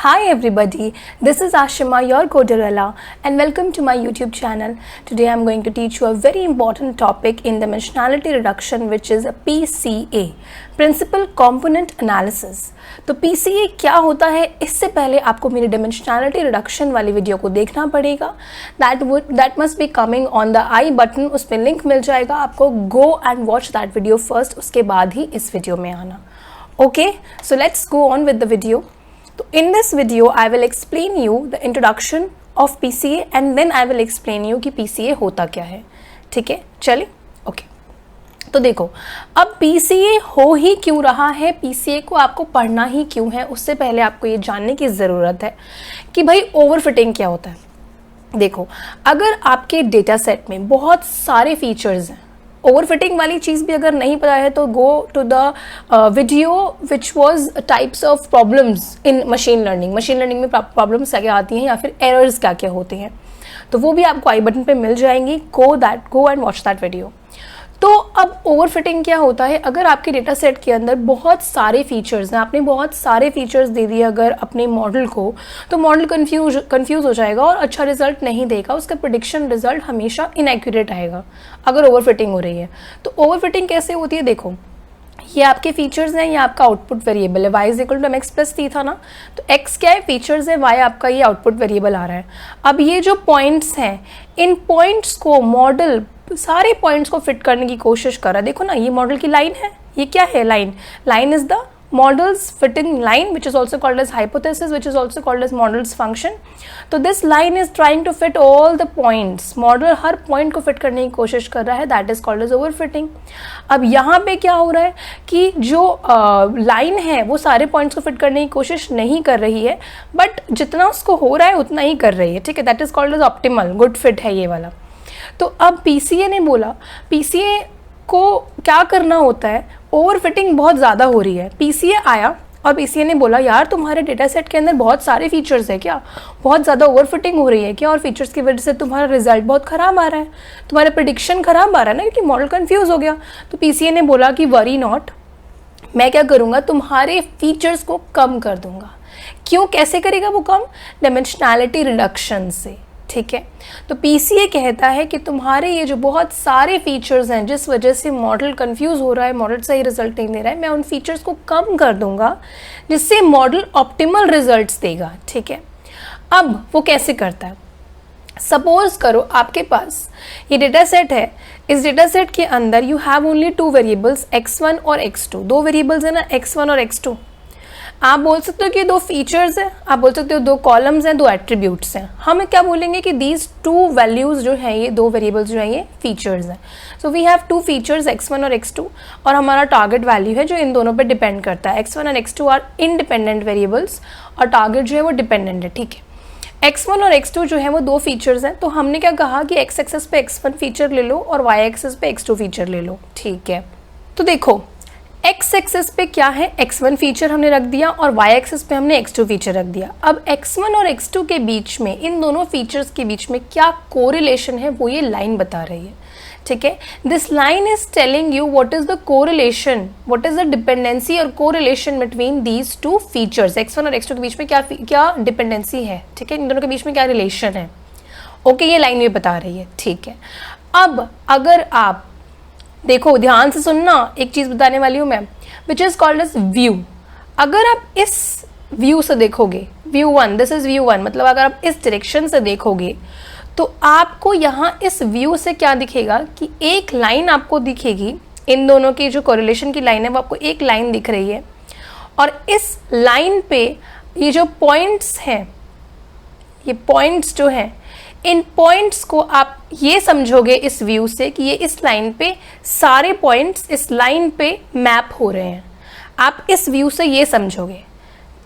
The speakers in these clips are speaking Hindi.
Hi everybody, this is Ashima, your Coderella, and welcome to my YouTube channel. Today I am going to teach you a very important topic in dimensionality reduction, which is PCA, Principal Component Analysis. तो PCA क्या होता है, इससे पहले आपको मेरी dimensionality reduction वाली वीडियो को देखना पड़ेगा. That must be coming on the I button. उस पर लिंक मिल जाएगा आपको. Go and watch that video first, उसके बाद ही इस वीडियो में आना. Okay, so let's go on with the video. So in this video I will explain you the introduction of PCA and then I will explain you कि PCA होता क्या है. ठीक है, चलिए. ओके, तो देखो, अब PCA हो ही क्यों रहा है, PCA को आपको पढ़ना ही क्यों है, उससे पहले आपको ये जानने की ज़रूरत है कि भाई ओवरफिटिंग क्या होता है. देखो, अगर आपके डेटा सेट में बहुत सारे फीचर्स हैं, ओवरफिटिंग वाली चीज़ भी अगर नहीं पता है तो go to the video which was types of problems in machine learning. Machine learning में प्रॉब्लम्स क्या क्या आती हैं या फिर एरर्स क्या क्या होते हैं, तो वो भी आपको आई बटन पे मिल जाएंगी. Go and watch that video. तो अब ओवरफिटिंग क्या होता है, अगर आपके डेटा सेट के अंदर बहुत सारे फीचर्स हैं, आपने बहुत सारे फीचर्स दे दिए अगर अपने मॉडल को, तो मॉडल कंफ्यूज हो जाएगा और अच्छा रिजल्ट नहीं देगा. उसका प्रेडिक्शन रिजल्ट हमेशा इनएक्यूरेट आएगा अगर ओवरफिटिंग हो रही है. तो ओवरफिटिंग कैसे होती है, देखो, ये आपके फीचर्स हैं, ये आपका आउटपुट वेरिएबल है. y is equal to mx plus t था ना, तो x क्या है, फीचर्स है, y आपका ये आउटपुट वेरिएबल आ रहा है. अब ये जो पॉइंट्स हैं, इन पॉइंट्स को मॉडल सारे पॉइंट्स को फिट करने की कोशिश कर रहा है. देखो ना, ये मॉडल की लाइन है, ये क्या है, line is the models fitting line which is also called as hypothesis which is also called as models function. तो this line is trying to fit all the points, model हर पॉइंट को फिट करने की कोशिश कर रहा है, that is called as overfitting. अब यहाँ पे क्या हो रहा है कि जो लाइन है वो सारे पॉइंट्स को फिट करने की कोशिश नहीं कर रही है, बट जितना उसको हो रहा है उतना ही कर रही है. ठीक है, that is called as optimal, good fit है ये वाला. तो अब PCA ने बोला, PCA को क्या करना होता है, ओवरफिटिंग बहुत ज़्यादा हो रही है. PCA आया और PCA ने बोला, यार तुम्हारे डेटा सेट के अंदर बहुत सारे फीचर्स है क्या, बहुत ज़्यादा ओवरफिटिंग हो रही है क्या, और फीचर्स की वजह से तुम्हारा रिजल्ट बहुत ख़राब आ रहा है, तुम्हारा प्रेडिक्शन ख़राब आ रहा है ना, क्योंकि मॉडल कन्फ्यूज़ हो गया. तो PCA ने बोला कि वरी नॉट, मैं क्या करूँगा, तुम्हारे फीचर्स को कम कर दूँगा. क्यों, कैसे करेगा वो कम, डायमेंशनैलिटी रिडक्शन से. ठीक है, तो PCA कहता है कि तुम्हारे ये जो बहुत सारे फीचर्स हैं जिस वजह से मॉडल कंफ्यूज हो रहा है, मॉडल सही रिजल्ट नहीं दे रहा है, मैं उन फीचर्स को कम कर दूंगा जिससे मॉडल ऑप्टिमल रिजल्ट्स देगा. ठीक है, अब वो कैसे करता है, सपोज करो आपके पास ये डेटा सेट है, इस डेटा सेट के अंदर you have only two variables x1 और x2. दो वेरिएबल्स है ना, x1 और x2. आप बोल सकते हो कि दो फीचर्स हैं, आप बोल सकते हो दो कॉलम्स हैं, दो एट्रीब्यूट्स हैं. हम क्या बोलेंगे कि दीज टू वैल्यूज जो हैं, ये दो वेरिएबल्स जो हैं ये फीचर्स हैं. So we have two features x1 और x2, और हमारा टारगेट वैल्यू है जो इन दोनों पे डिपेंड करता है. x1 और x2 आर इंडिपेंडेंट वेरिएबल्स और टारगेट जो है वो डिपेंडेंट है. ठीक है, x1 और x2 जो है वो दो फीचर्स हैं, तो हमने क्या कहा कि x एक्सेस पे x1 फीचर ले लो और y एक्सेस पे x2 फीचर ले लो. ठीक है, तो देखो, x एक्सेस पे क्या है, x1 फीचर हमने रख दिया और y एक्सेस पे हमने x2 फीचर रख दिया. अब x1 और x2 के बीच में, इन दोनों फीचर्स के बीच में क्या कोरिलेशन है वो ये लाइन बता रही है. ठीक है, this line is telling you what is the correlation, what is the dependency और correlation between these two features. x1 और x2 के बीच में क्या डिपेंडेंसी है. ठीक है, इन दोनों के बीच में क्या रिलेशन है. ओके, ये लाइन ये बता रही है. ठीक है, अब अगर आप देखो, ध्यान से सुनना, एक चीज बताने वाली हूं मैं, which is called as view. अगर आप इस व्यू से देखोगे, व्यू 1, दिस इज व्यू 1, मतलब अगर आप इस डायरेक्शन से देखोगे तो आपको यहाँ इस व्यू से क्या दिखेगा कि एक लाइन आपको दिखेगी. इन दोनों की जो कोरिलेशन की लाइन है वो आपको एक लाइन दिख रही है, और इस लाइन पे ये जो पॉइंट्स हैं, ये पॉइंट्स जो हैं, इन पॉइंट्स को आप ये समझोगे इस व्यू से कि ये इस लाइन पे सारे पॉइंट्स इस लाइन पे मैप हो रहे हैं. आप इस व्यू से ये समझोगे.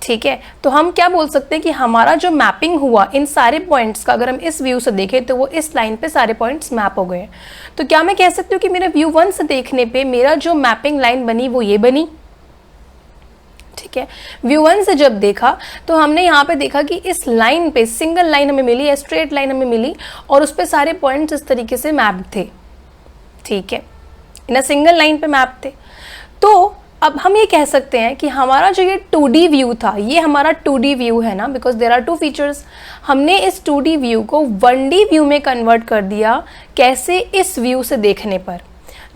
ठीक है, तो हम क्या बोल सकते हैं कि हमारा जो मैपिंग हुआ इन सारे पॉइंट्स का, अगर हम इस व्यू से देखें तो वो इस लाइन पे सारे पॉइंट्स मैप हो गए. तो क्या मैं कह सकती हूँ कि मेरे व्यू 1 से देखने पे मेरा जो मैपिंग लाइन बनी वो ये बनी. ठीक है, व्यू 1 से जब देखा तो हमने यहाँ पे देखा कि इस लाइन पे सिंगल लाइन हमें मिली है, स्ट्रेट लाइन हमें मिली, और उस पे सारे पॉइंट्स इस तरीके से मैप थे. ठीक है, इन सिंगल लाइन पे मैप थे. तो अब हम ये कह सकते हैं कि हमारा जो ये 2D व्यू था, ये हमारा 2D व्यू है ना, बिकॉज देयर आर 2 फीचर्स। हमने इस 2D व्यू को 1D व्यू में कन्वर्ट कर दिया। कैसे? इस व्यू से देखने पर।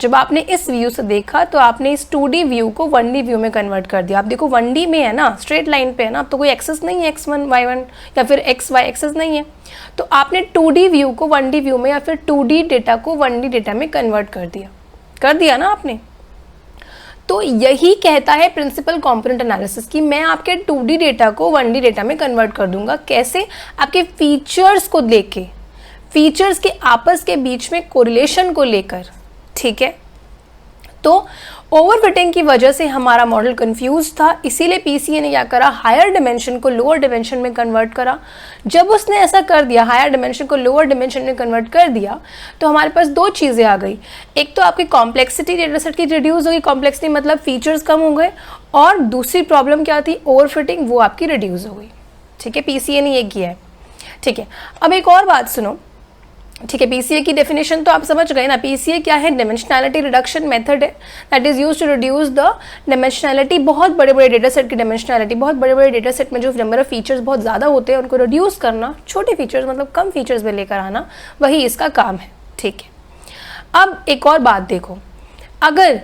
जब आपने इस व्यू से देखा तो आपने इस 2D व्यू को 1D व्यू में कन्वर्ट कर दिया। आप देखो 1D में है ना, स्ट्रेट लाइन पे है ना, अब तो कोई एक्सेस नहीं है x1 y1 या फिर xy एक्सेस नहीं है, तो आपने 2D व्यू को 1D व्यू में या फिर 2D डेटा को 1D डेटा में कन्वर्ट कर दिया ना आपने। तो यही कहता है प्रिंसिपल कंपोनेंट एनालिसिस कि मैं आपके 2D डेटा को 1D डेटा में कन्वर्ट कर दूंगा। कैसे? आपके फीचर्स को लेके, फीचर्स के आपस के बीच में कोरिलेशन को लेकर। ठीक है, तो ओवरफिटिंग की वजह से हमारा मॉडल कंफ्यूज था, इसीलिए पीसीए ने क्या करा, हायर डिमेंशन को लोअर डिमेंशन में कन्वर्ट करा। जब उसने ऐसा कर दिया, हायर डिमेंशन को लोअर डिमेंशन में कन्वर्ट कर दिया, तो हमारे पास 2 चीज़ें आ गई। एक तो आपकी कॉम्प्लेक्सिटी डेटा सेट की रिड्यूस होगी, कॉम्प्लेक्सिटी मतलब फीचर्स कम हो गए, और दूसरी प्रॉब्लम क्या थी, ओवरफिटिंग, वो आपकी रिड्यूस हो गई। ठीक है, पीसीए ने ये किया है। ठीक है, अब एक और बात सुनो। ठीक है, पीसीए की डेफिनेशन तो आप समझ गए ना। पीसीए क्या है? डिमेंशनैलिटी रिडक्शन मेथड है that is used to reduce the dimensionality. बहुत बड़े बड़े डेटा सेट की डिमेंशनैलिटी, बहुत बड़े बड़े डेटा सेट में जो नंबर ऑफ फीचर्स बहुत ज़्यादा होते हैं उनको रिड्यूस करना, छोटे फीचर्स मतलब कम फीचर्स में लेकर आना, वही इसका काम है। ठीक है, अब एक और बात देखो, अगर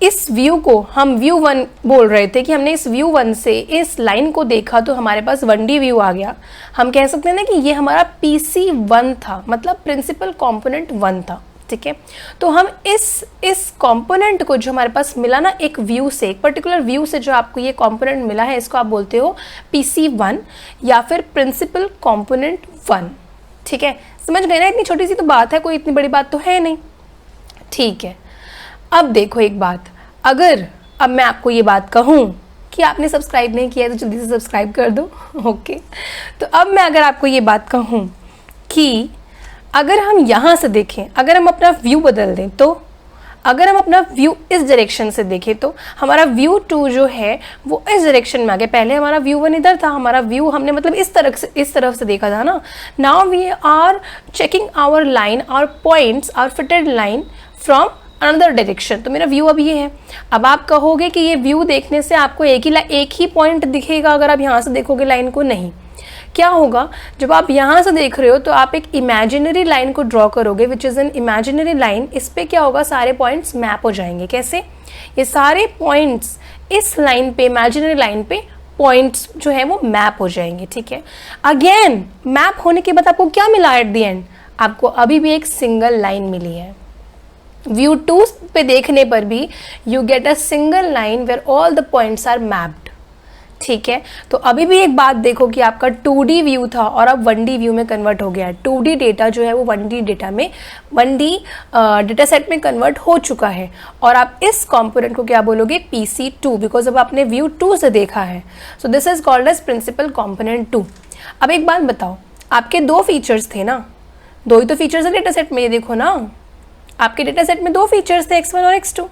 इस व्यू को हम व्यू 1 बोल रहे थे कि हमने इस व्यू 1 से इस लाइन को देखा तो हमारे पास 1D व्यू आ गया। हम कह सकते हैं ना कि ये हमारा PC1 था, मतलब प्रिंसिपल कंपोनेंट 1 था। ठीक है, तो हम इस कंपोनेंट को जो हमारे पास मिला ना, एक व्यू से, एक पर्टिकुलर व्यू से जो आपको ये कंपोनेंट मिला है, इसको आप बोलते हो PC1 या फिर प्रिंसिपल कंपोनेंट 1। ठीक है, समझ गए ना? इतनी छोटी सी तो बात है, कोई इतनी बड़ी बात तो है नहीं। ठीक है, अब देखो एक बात, अगर अब मैं आपको ये बात कहूँ कि आपने सब्सक्राइब नहीं किया है तो जल्दी से सब्सक्राइब कर दो। ओके, तो अब मैं अगर आपको ये बात कहूँ कि अगर हम यहाँ से देखें, अगर हम अपना व्यू बदल दें, तो अगर हम अपना व्यू इस डायरेक्शन से देखें तो हमारा व्यू 2 जो है वो इस डायरेक्शन में आ गया। पहले हमारा व्यू 1 इधर था, हमारा व्यू हमने मतलब इस तरफ से देखा था ना। Now we are checking our line, our points are fitted line from another direction. तो मेरा व्यू अब ये है। अब आप कहोगे कि ये व्यू देखने से आपको एक ही पॉइंट दिखेगा अगर आप यहाँ से देखोगे लाइन को, नहीं। क्या होगा, जब आप यहाँ से देख रहे हो तो आप एक इमेजिनरी लाइन को ड्रॉ करोगे, which is an imaginary line. इस पे क्या होगा, सारे पॉइंट्स मैप हो जाएंगे। कैसे? ये सारे पॉइंट्स इस लाइन पे, इमेजिनरी लाइन पे पॉइंट्स जो है वो मैप हो जाएंगे। ठीक है, अगेन मैप होने के बाद आपको क्या मिला एट द एंड? आपको अभी भी एक सिंगल लाइन मिली है। व्यू 2 पे देखने पर भी you get a single line where all the points are mapped. ठीक है, तो अभी भी एक बात देखो कि आपका 2D व्यू था और अब 1D व्यू में कन्वर्ट हो गया है। 2D डेटा जो है वो 1D डेटा में, 1D डेटा सेट में कन्वर्ट हो चुका है, और आप इस कंपोनेंट को क्या बोलोगे, PC2, बिकॉज अब आपने व्यू 2 से देखा है। So this is called as principal component 2। अब एक बात बताओ, आपके 2 फीचर्स थे ना, 2 ही तो फीचर्स है डेटा सेट में। ये देखो ना, आपके डेटा सेट में 2 फीचर्स थे, x1 और x2,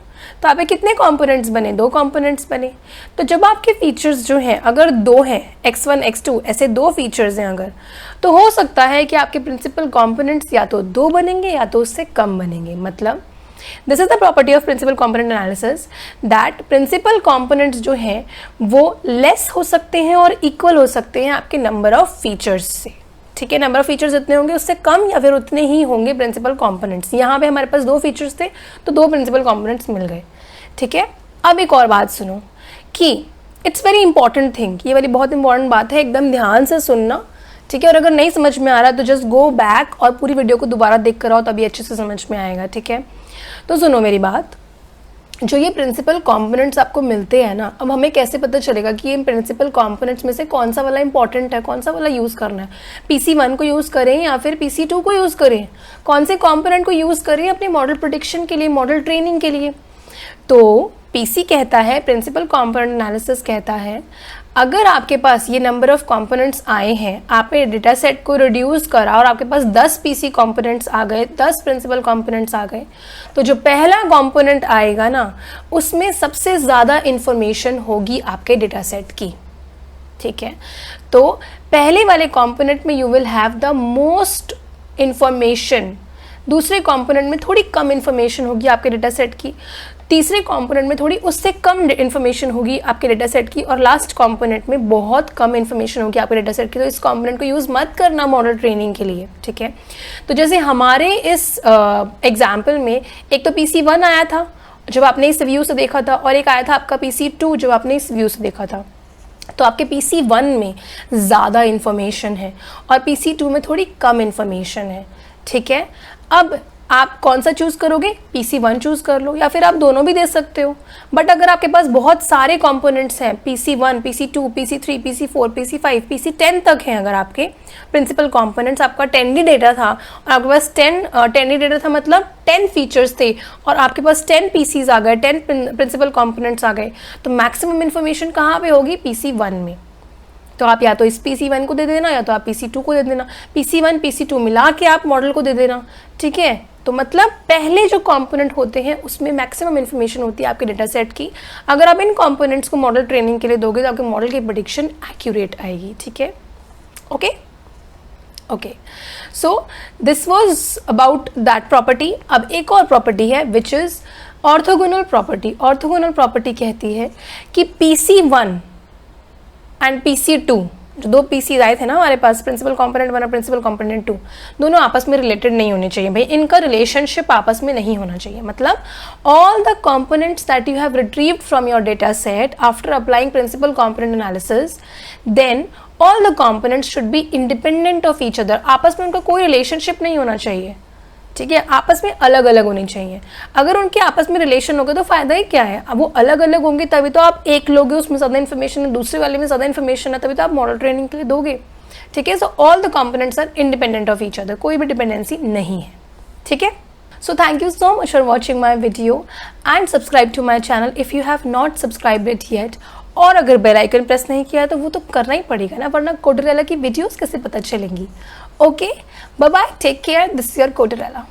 तो आप कितने कंपोनेंट्स बने, 2 कंपोनेंट्स बने। तो जब आपके फीचर्स जो हैं अगर 2 हैं, x1 x2 ऐसे 2 फीचर्स हैं अगर, तो हो सकता है कि आपके प्रिंसिपल कंपोनेंट्स या तो 2 बनेंगे या तो उससे कम बनेंगे। मतलब this is the property of principal component analysis, that principal components जो हैं वो लेस हो सकते हैं और इक्वल हो सकते हैं आपके नंबर ऑफ फीचर्स से। ठीक है, नंबर ऑफ फीचर्स जितने होंगे उससे कम या फिर उतने ही होंगे प्रिंसिपल कंपोनेंट्स। यहाँ पे हमारे पास 2 फीचर्स थे तो 2 प्रिंसिपल कंपोनेंट्स मिल गए। ठीक है, अब एक और बात सुनो कि इट्स वेरी इंपॉर्टेंट थिंग, ये वाली बहुत इंपॉर्टेंट बात है, एकदम ध्यान से सुनना। ठीक है, और अगर नहीं समझ में आ रहा तो जस्ट गो बैक और पूरी वीडियो को दोबारा देख कर आओ, तभी अच्छे से समझ में आएगा। ठीक है, तो सुनो मेरी बात, जो ये प्रिंसिपल कंपोनेंट्स आपको मिलते हैं ना, अब हमें कैसे पता चलेगा कि ये प्रिंसिपल कंपोनेंट्स में से कौन सा वाला इंपॉर्टेंट है, कौन सा वाला यूज़ करना है, PC1 को यूज़ करें या फिर PC2 को यूज़ करें, कौन से कंपोनेंट को यूज़ करें अपने मॉडल प्रेडिक्शन के लिए, मॉडल ट्रेनिंग के लिए। तो PC कहता है, प्रिंसिपल कंपोनेंट एनालिसिस कहता है, अगर आपके पास ये नंबर ऑफ कंपोनेंट्स आए हैं, आपने डेटा सेट को रिड्यूस करा और आपके पास 10 PC कंपोनेंट्स आ गए, 10 प्रिंसिपल कंपोनेंट्स आ गए, तो जो पहला कंपोनेंट आएगा ना उसमें सबसे ज़्यादा इंफॉर्मेशन होगी आपके डेटा सेट की। ठीक है, तो पहले वाले कंपोनेंट में you will have the most information, दूसरे कंपोनेंट में थोड़ी कम इंफॉर्मेशन होगी आपके डेटा सेट की, तीसरे कंपोनेंट में थोड़ी उससे कम इन्फॉर्मेशन होगी आपके डेटा सेट की, और लास्ट कंपोनेंट में बहुत कम इन्फॉर्मेशन होगी आपके डेटा सेट की। तो इस कंपोनेंट को यूज़ मत करना मॉडल ट्रेनिंग के लिए, ठीक है। तो जैसे हमारे इस एग्जाम्पल में एक तो PC1 आया था जब आपने इस व्यू से देखा था, और एक आया था आपका PC2 जब आपने इस व्यू से देखा था। तो आपके PC1 में ज़्यादा इन्फॉर्मेशन है और PC2 में थोड़ी कम इन्फॉर्मेशन है, ठीक है। अब आप कौन सा चूज़ करोगे? PC1 चूज़ कर लो, या फिर आप दोनों भी दे सकते हो। बट अगर आपके पास बहुत सारे कंपोनेंट्स हैं, PC1, PC2, PC3, PC4, PC5, PC10 तक हैं, अगर आपके प्रिंसिपल कंपोनेंट्स, आपका 10D डेटा था और आपके पास 10D डेटा था, मतलब 10 फीचर्स थे, और आपके पास 10 PCs आ गए, 10 प्रिंसिपल कंपोनेंट्स आ गए, तो मैक्सिमम इन्फॉर्मेशन कहाँ पे होगी? PC1 में। तो आप या तो इस PC1 को दे देना, या तो आप PC2 को दे देना, PC1 PC2 मिला के आप मॉडल को दे देना, ठीक है। तो मतलब पहले जो कंपोनेंट होते हैं उसमें मैक्सिमम इन्फॉर्मेशन होती है आपके डेटा सेट की। अगर आप इन कंपोनेंट्स को मॉडल ट्रेनिंग के लिए दोगे तो आपके मॉडल की प्रेडिक्शन एक्यूरेट आएगी, ठीक है। Okay okay, so this was about that property. अब एक और प्रॉपर्टी है which is orthogonal property. Orthogonal property कहती है कि PC1 एंड PC2, जो दो पीसीज आए थे ना हमारे पास, प्रिंसिपल कंपोनेंट 1 और प्रिंसिपल कंपोनेंट 2, दोनों आपस में रिलेटेड नहीं होने चाहिए भाई, इनका रिलेशनशिप आपस में नहीं होना चाहिए। मतलब all the components that you have retrieved from your data set after applying principal component analysis, then all the components should be independent of each other. आपस में उनका कोई रिलेशनशिप नहीं होना चाहिए, ठीक है, आपस में अलग अलग होनी चाहिए। अगर उनके आपस में रिलेशन होगा तो फायदा ही क्या है? अब वो अलग अलग होंगे तभी तो आप एक लोगे, उसमें ज़्यादा इन्फॉर्मेशन है, दूसरे वाले में ज़्यादा इन्फॉर्मेशन है, तभी तो आप मॉडल ट्रेनिंग के लिए दोगे, ठीक है। So all the components are independent of each other, कोई भी डिपेंडेंसी नहीं है, ठीक है। So thank you so much for watching my video and subscribe to my channel if you have not subscribed it yet। और अगर बेल आइकन प्रेस नहीं किया तो वो तो करना ही पड़ेगा ना, वरना कोडरेला की वीडियोस कैसे पता चलेंगी। Okay, bye bye, take care, this is your कोडरेला।